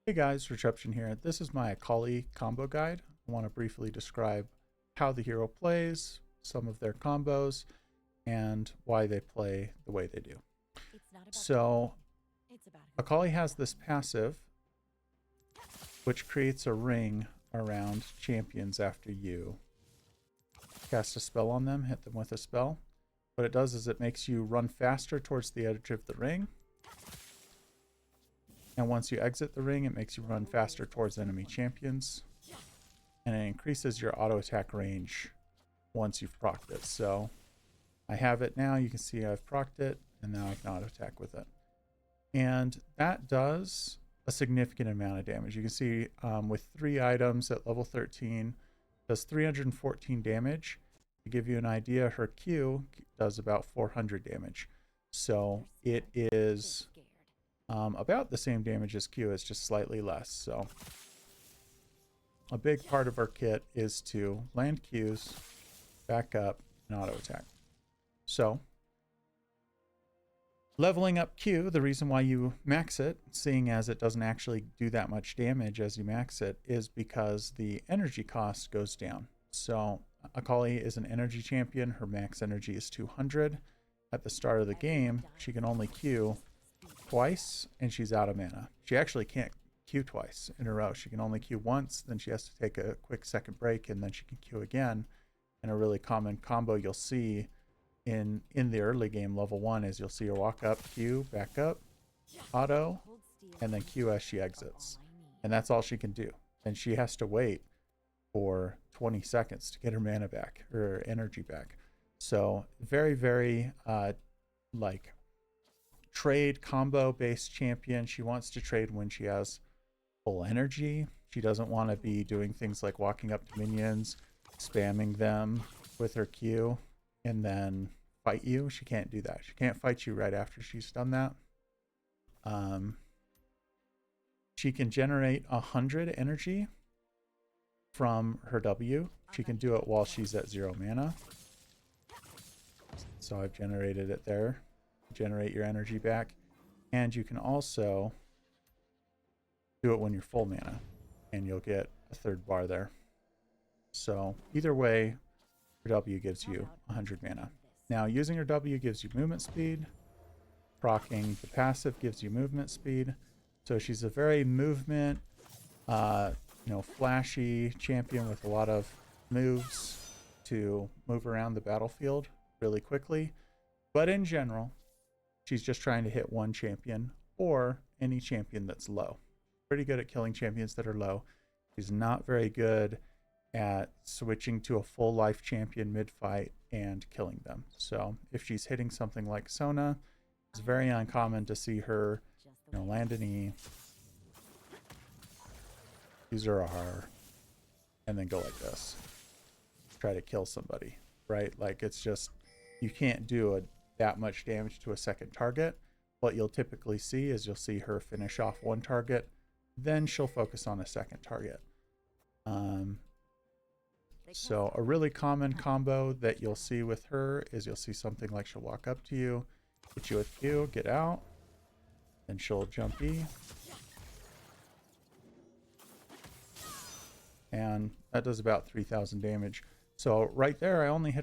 Hey guys, Reception here. This is my Akali combo guide. I want to briefly describe how the hero plays, some of their combos, and why they play the way they do. So Akali has this passive, which creates a ring around champions after you cast a spell on them, hit them with a spell. What it does is it makes you run faster towards the edge of the ring. And once you exit the ring, it makes you run faster towards enemy champions. And it increases your auto attack range once you've procced it. So I have it now. You can see I've procced it, and now I can auto attack with it. And that does a significant amount of damage. You can see with 3 items at level 13, does 314 damage. To give you an idea, her Q does about 400 damage. So it is about the same damage as Q, it's just slightly less. So a big part of our kit is to land Qs, back up, and auto attack. So leveling up Q, the reason why you max it, seeing as it doesn't actually do that much damage as you max it, is because the energy cost goes down. So Akali is an energy champion. Her max energy is 200. At the start of the game, she can only Q twice, and she's out of mana. She actually can't Q twice in a row. She can only Q once, then she has to take a quick second break, and then she can Q again. And a really common combo you'll see in the early game, level 1, is you'll see her walk up, Q, back up, auto, and then Q as she exits. And that's all she can do. And she has to wait for 20 seconds to get her mana back, her energy back. So very, very like trade combo based champion. She wants to trade when she has full energy. She doesn't want to be doing things like walking up to minions, spamming them with her Q, and then fight you. She can't do that. She can't fight you right after she's done that. She can generate 100 energy from her W. She can do it while she's at 0 mana. So I've generated it there. Generate your energy back. And you can also do it when you're full mana, and you'll get a 3rd bar there. So either way, her W gives you 100 mana. Now, using her W gives you movement speed. Proccing the passive gives you movement speed. So she's a very movement, flashy champion with a lot of moves to move around the battlefield really quickly. But in general, she's just trying to hit one champion or any champion that's low. Pretty good at killing champions that are low. She's not very good at switching to a full life champion mid-fight and killing them. So if she's hitting something like Sona, it's very uncommon to see her, land an E, use her R, and then go like this. Try to kill somebody, right? Like, it's just, you can't do that much damage to a second target. What you'll typically see is you'll see her finish off one target, then she'll focus on a second target. So a really common combo that you'll see with her is you'll see something like she'll walk up to you, hit you with Q, get out, then she'll jump E. And that does about 3,000 damage. So right there, I only hit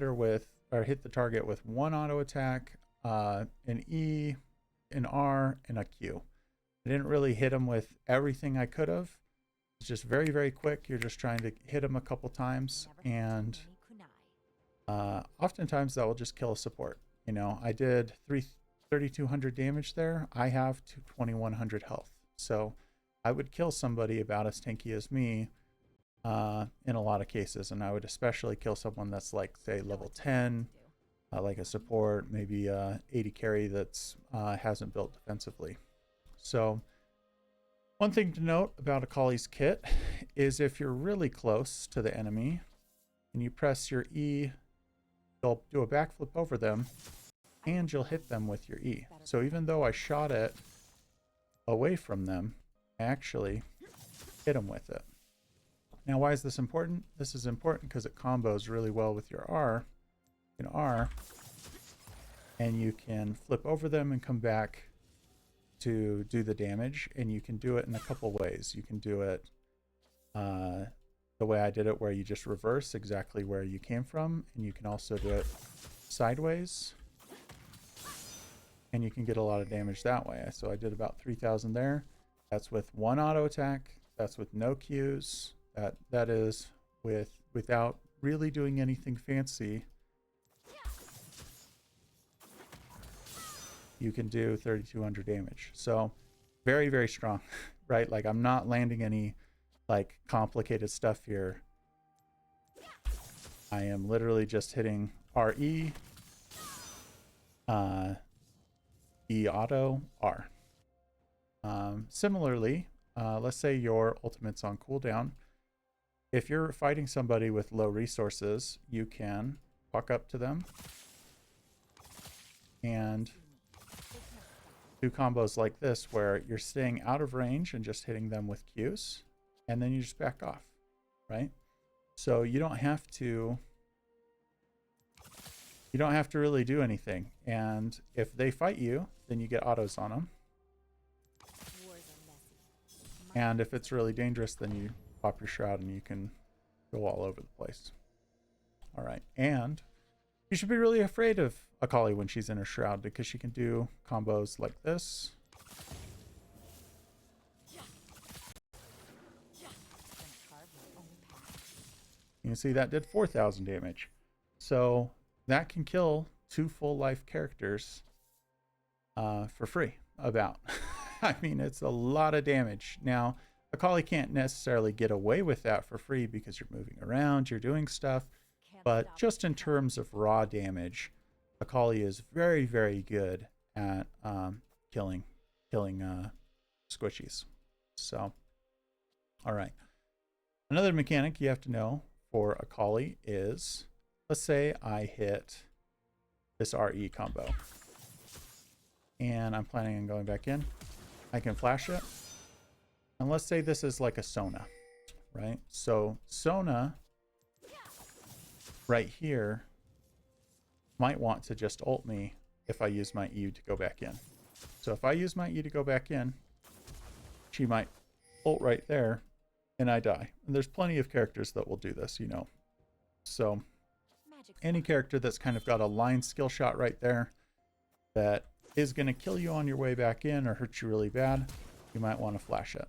the target with 1 auto attack, an E, an R, and a Q. I didn't really hit him with everything I could have. It's just very, very quick. You're just trying to hit him a couple times, and oftentimes that will just kill a support. I did 3,200 damage there. I have 2,100 health. So I would kill somebody about as tanky as me in a lot of cases, and I would especially kill someone that's like, say, level 10, like a support, maybe 80 carry that's hasn't built defensively. So one thing to note about Akali's kit is if you're really close to the enemy and you press your E, you'll do a backflip over them and you'll hit them with your E. So even though I shot it away from them, I actually hit them with it. Now, why is this important? This is important because it combos really well with your R. You can R, and you can flip over them and come back to do the damage, and you can do it in a couple ways. You can do it the way I did it, where you just reverse exactly where you came from, and you can also do it sideways, and you can get a lot of damage that way. So I did about 3,000 there. That's with one auto attack. That's with no Qs. That is without really doing anything fancy. You can do 3,200 damage. So very, very strong, right? Like, I'm not landing any like complicated stuff here. I am literally just hitting RE, E auto, R. Similarly, let's say your ultimate's on cooldown. If you're fighting somebody with low resources, you can walk up to them and do combos like this, where you're staying out of range and just hitting them with Qs, and then you just back off, right? So you don't have to really do anything. And if they fight you, then you get autos on them. And if it's really dangerous, then you pop your shroud and you can go all over the place. All right, and you should be really afraid of Akali when she's in her shroud, because she can do combos like this. You can see that did 4,000 damage. So that can kill 2 full life characters for free, about. I mean, it's a lot of damage. Now, Akali can't necessarily get away with that for free because you're moving around, you're doing stuff. But just in terms of raw damage, Akali is very, very good at killing squishies. So, all right. Another mechanic you have to know for Akali is, let's say I hit this RE combo, and I'm planning on going back in. I can flash it. And let's say this is like a Sona, right? So Sona right here might want to just ult me if I use my E to go back in. So if I use my E to go back in, she might ult right there and I die. And there's plenty of characters that will do this, you know. So any character that's kind of got a line skill shot right there that is going to kill you on your way back in or hurt you really bad, you might want to flash it.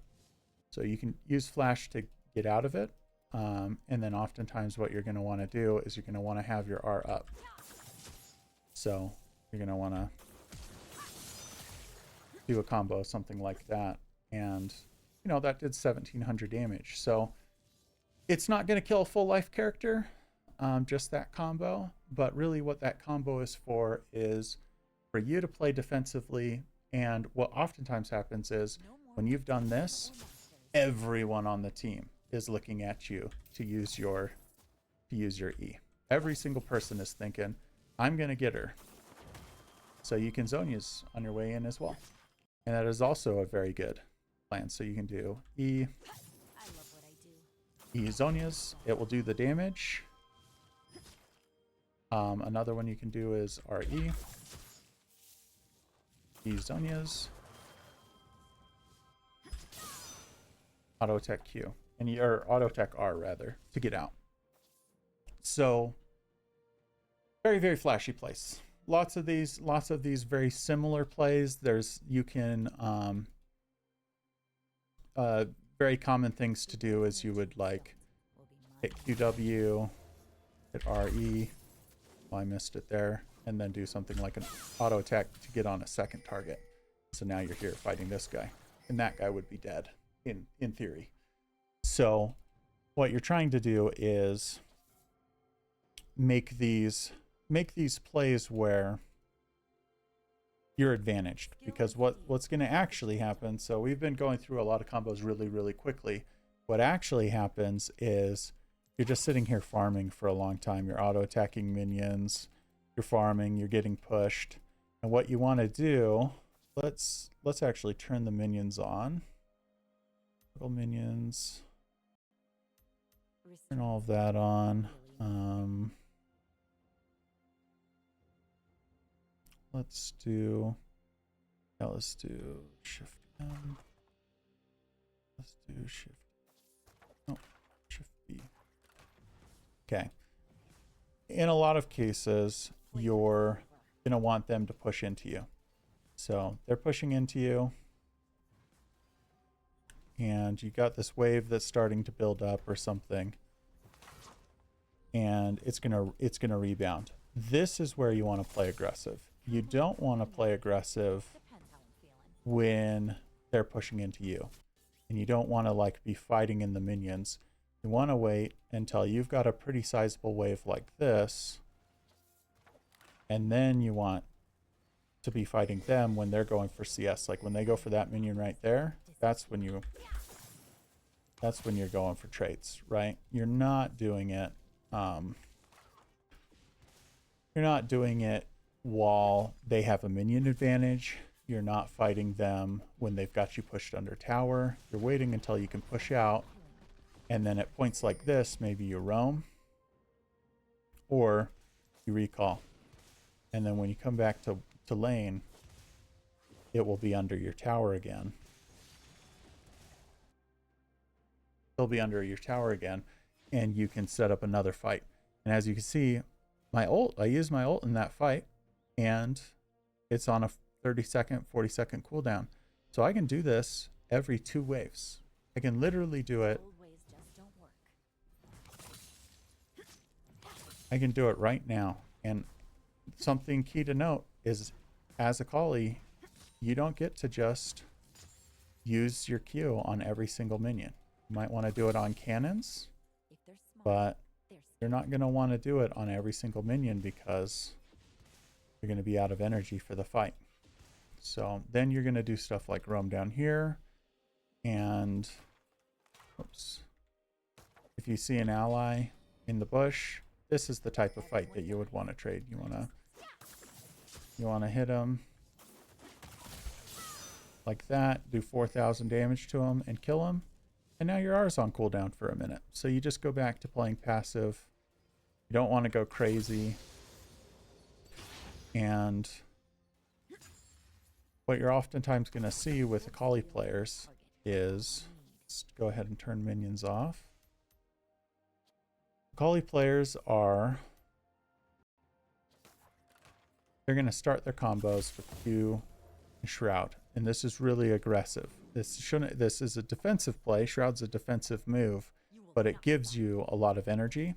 So you can use flash to get out of it. And then oftentimes what you're going to want to do is you're going to want to have your R up. So you're going to want to do a combo, something like that. And, you know, that did 1,700 damage. So it's not going to kill a full life character, just that combo. But really what that combo is for you to play defensively. And what oftentimes happens is when you've done this, everyone on the team is looking at you to use your E. Every single person is thinking, I'm going to get her. So you can Zhonya's on your way in as well. And that is also a very good plan. So you can do E. E Zhonya's. It will do the damage. Another one you can do is RE. E Zhonya's. Auto attack Q. Or auto attack R rather, to get out. So very, very flashy plays. Lots of these very similar plays. You can very common things to do is you would like hit QW, hit RE. Oh, I missed it there, and then do something like an auto attack to get on a second target. So now you're here fighting this guy, and that guy would be dead in theory. So what you're trying to do is make these plays where you're advantaged, because what's going to actually happen, so we've been going through a lot of combos really, really quickly. What actually happens is you're just sitting here farming for a long time. You're auto attacking minions, you're farming, you're getting pushed. And what you want to do, let's actually turn the minions on. Little minions. Turn all of that on. Let's do Now let's do shift M. Let's do shift. Oh, shift B. Okay. In a lot of cases, you're going to want them to push into you. So they're pushing into you. And you got this wave that's starting to build up or something. And it's gonna rebound. This is where you want to play aggressive. You don't want to play aggressive when they're pushing into you. And you don't want to like be fighting in the minions. You want to wait until you've got a pretty sizable wave like this. And then you want to be fighting them when they're going for CS. Like when they go for that minion right there, that's when you're going for traits, right? You're not doing it while they have a minion advantage. You're not fighting them when they've got you pushed under tower. You're waiting until you can push out, and then at points like this, maybe you roam or you recall. And then when you come back to lane, it will be under your tower again. It'll be under your tower again, and you can set up another fight. And as you can see, I used my ult in that fight, and it's on a 30-second, 40-second cooldown. So I can do this every 2 waves. I can literally do it. I can do it right now. And something key to note is, as Akali, you don't get to just use your Q on every single minion. You might want to do it on cannons, but you're not going to want to do it on every single minion because you're going to be out of energy for the fight. So then you're going to do stuff like roam down here, and oops, if you see an ally in the bush, this is the type of fight that you would want to trade. You want to hit him like that, do 4,000 damage to him and kill him. And now your R is on cooldown for a minute. So you just go back to playing passive. You don't want to go crazy. And what you're oftentimes going to see with Akali players is, let's go ahead and turn minions off. Akali players they're going to start their combos with Q and Shroud. And this is really aggressive. This is a defensive play. Shroud's a defensive move, but it gives you a lot of energy.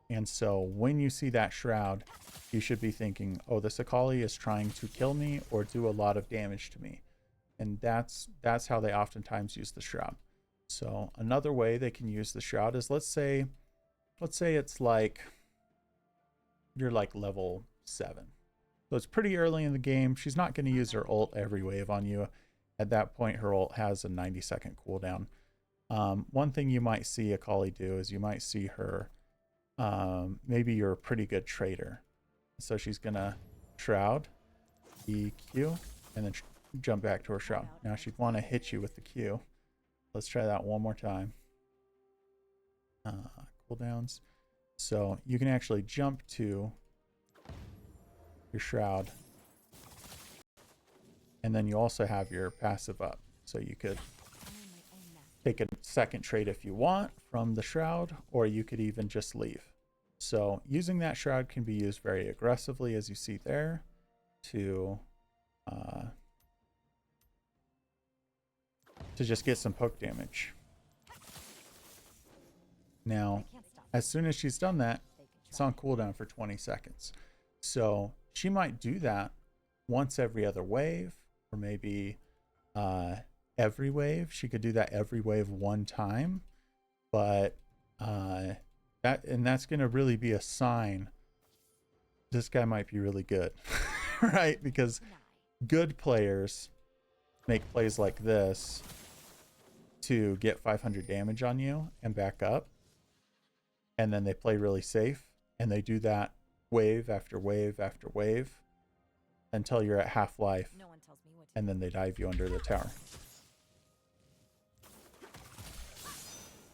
And so when you see that Shroud, you should be thinking, oh, this Akali is trying to kill me or do a lot of damage to me. And that's how they oftentimes use the Shroud. So another way they can use the Shroud is, let's say it's like you're like level 7. So it's pretty early in the game. She's not going to use her ult every wave on you. At that point, her ult has a 90-second cooldown. One thing you might see Akali do is you might see her, maybe you're a pretty good trader. So she's going to Shroud, EQ, and then jump back to her Shroud. Now she'd want to hit you with the Q. Let's try that one more time. Cooldowns. So you can actually jump to your Shroud, and then you also have your passive up, so you could take a second trade if you want from the Shroud, or you could even just leave. So using that Shroud can be used very aggressively, as you see there, to just get some poke damage. Now, as soon as she's done that, it's on cooldown for 20 seconds. So she might do that once every other wave, or maybe every wave. She could do that every wave one time, but that's going to really be a sign this guy might be really good, right? Because good players make plays like this to get 500 damage on you and back up, and then they play really safe, and they do that wave after wave after wave until you're at half life, and then they dive you under the tower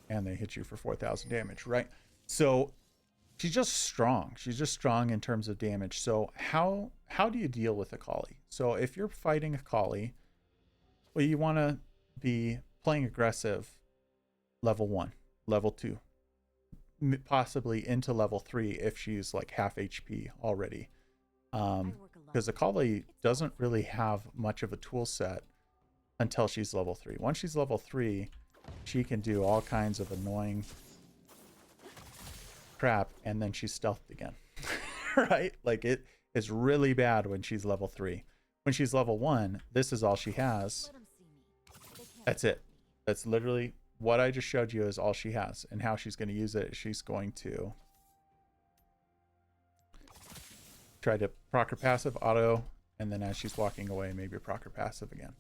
and they hit you for 4,000 damage, right? So she's just strong. She's just strong in terms of damage. So how do you deal with Akali? So if you're fighting Akali, well, you want to be playing aggressive level 1, level 2, possibly into level 3 if she's like half HP already. Because Akali doesn't really have much of a tool set until she's level 3. Once she's level 3, she can do all kinds of annoying crap, and then she's stealthed again. Right? Like, it is really bad when she's level 3. When she's level 1, this is all she has. That's it. That's literally what I just showed you is all she has. And how she's going to use it, she's going to try to proc her passive, auto, and then as she's walking away, maybe proc her passive again.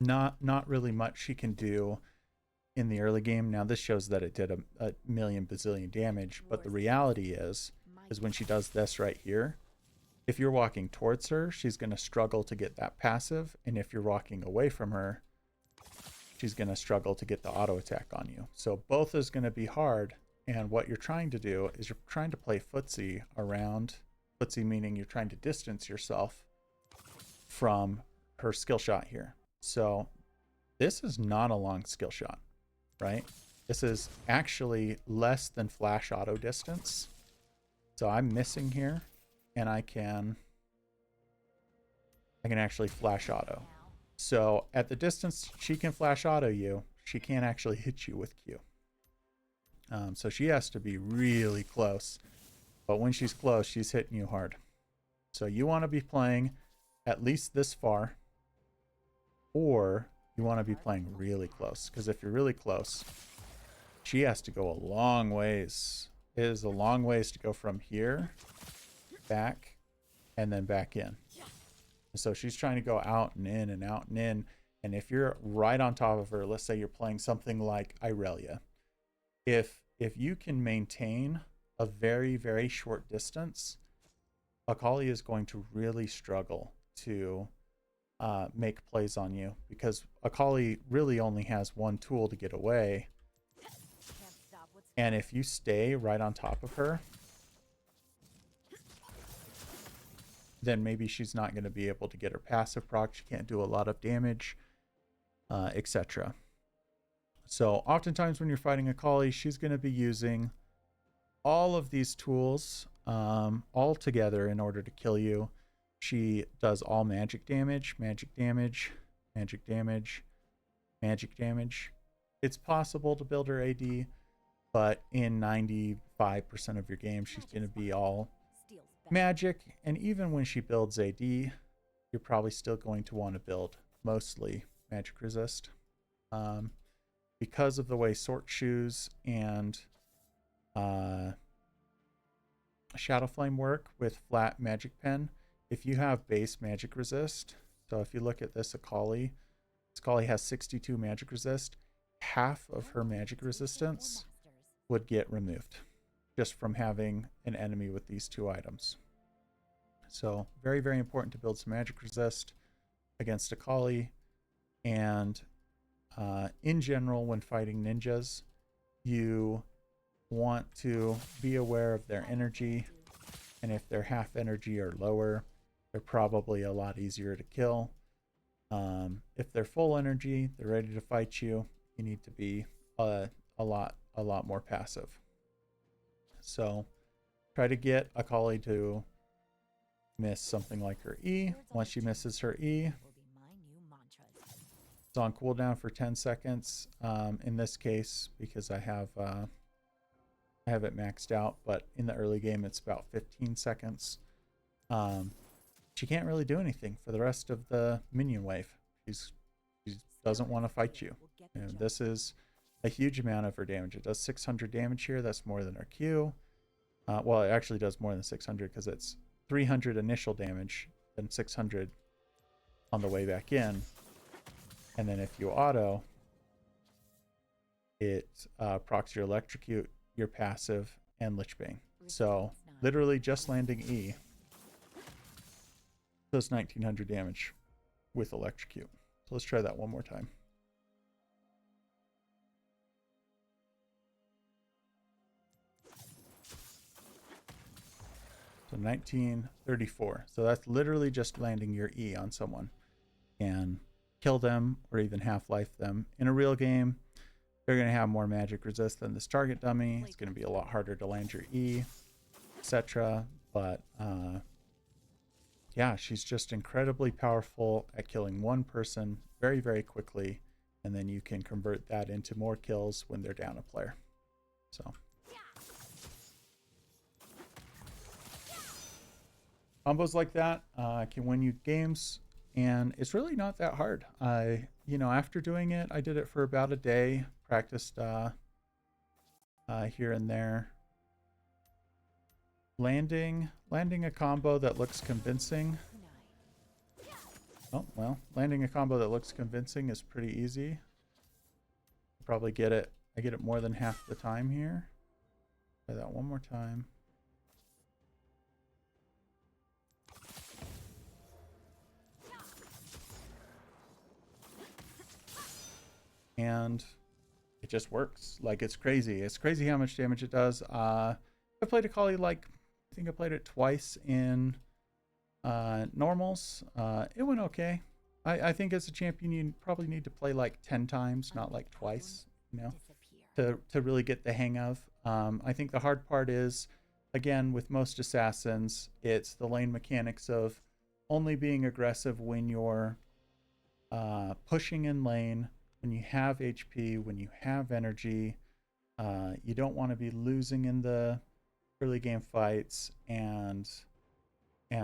Not really much she can do in the early game. Now this shows that it did a million bazillion damage, but the reality is when she does this right here, if you're walking towards her, she's going to struggle to get that passive, and if you're walking away from her, she's going to struggle to get the auto attack on you. So both is going to be hard, and what you're trying to do is you're trying to play footsie around. Footsie meaning you're trying to distance yourself from her skill shot here. So this is not a long skill shot, right? This is actually less than flash auto distance. So I'm missing here, and I can actually flash auto. So at the distance she can flash auto you, she can't actually hit you with Q. So she has to be really close. But when she's close, she's hitting you hard. So you want to be playing at least this far, or you want to be playing really close. Because if you're really close, she has to go a long ways. It is a long ways to go from here, back, and then back in. So she's trying to go out and in and out and in. And if you're right on top of her, let's say you're playing something like Irelia, if you can maintain a very, very short distance, Akali is going to really struggle to make plays on you, because Akali really only has one tool to get away. And if you stay right on top of her, then maybe she's not going to be able to get her passive proc. She can't do a lot of damage, etc. So oftentimes when you're fighting Akali, she's going to be using all of these tools all together in order to kill you. She does all magic damage, magic damage, magic damage, magic damage. It's possible to build her AD, but in 95% of your game, she's going to be all magic. And even when she builds AD, you're probably still going to want to build mostly magic resist. Because of the way Sword Shoes and Shadow Flame work with flat magic pen, if you have base magic resist, so if you look at this Akali has 62 magic resist, half of her magic resistance would get removed just from having an enemy with these two items. So very, very important to build some magic resist against Akali. And in general, when fighting ninjas, you want to be aware of their energy, and if they're half energy or lower, they're probably a lot easier to kill. If they're full energy, they're ready to fight you, you need to be a lot more passive. So try to get Akali to miss something like her E. Once she misses her E, it's on cooldown for 10 seconds. In this case, because I have it maxed out, but in the early game it's about 15 seconds. She can't really do anything for the rest of the minion wave. She doesn't want to fight you. And this is a huge amount of her damage. It does 600 damage here. That's more than her Q. Well, it actually does more than 600 because it's 300 initial damage, then 600 on the way back in. And then if you auto, it procs your electrocute, your passive, and Lich Bane. So literally just landing E does 1900 damage with electrocute. So let's try that one more time. 1934. So that's literally just landing your E on someone and kill them or even half-life them. In a real game, they're going to have more magic resist than this target dummy. It's going to be a lot harder to land your E, etc. But yeah, she's just incredibly powerful at killing one person very, very quickly. And then you can convert that into more kills when they're down a player. So combos like that can win you games, and it's really not that hard. After doing it, I did it for about a day, practiced here and there. Landing a combo that looks convincing. Oh, well, landing a combo that looks convincing is pretty easy. Probably get it. I get it more than half the time here. Try that one more time. And it just works. Like, it's crazy. It's crazy how much damage it does. I played Akali, like, I think I played it twice in normals. It went okay. I think as a champion, you probably need to play like 10 times, not like twice, to really get the hang of. I think the hard part is, again, with most assassins, it's the lane mechanics of only being aggressive when you're pushing in lane, when you have HP, when you have energy. You don't want to be losing in the early game fights and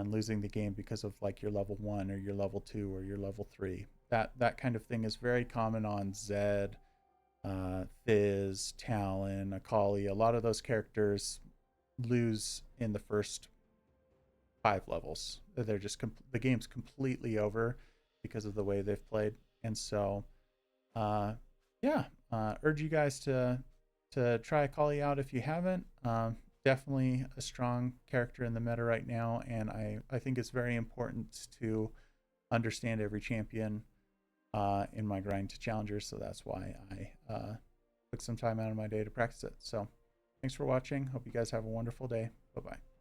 losing the game because of like your level 1 or your level 2 or your level 3. That kind of thing is very common on Zed, Fizz, Talon, Akali. A lot of those characters lose in the first 5 levels. They're just the game's completely over because of the way they've played. And so urge you guys to try Akali out if you haven't. Definitely a strong character in the meta right now, and I think it's very important to understand every champion in my grind to challengers, so that's why I took some time out of my day to practice it. So thanks for watching. Hope you guys have a wonderful day. Bye-bye.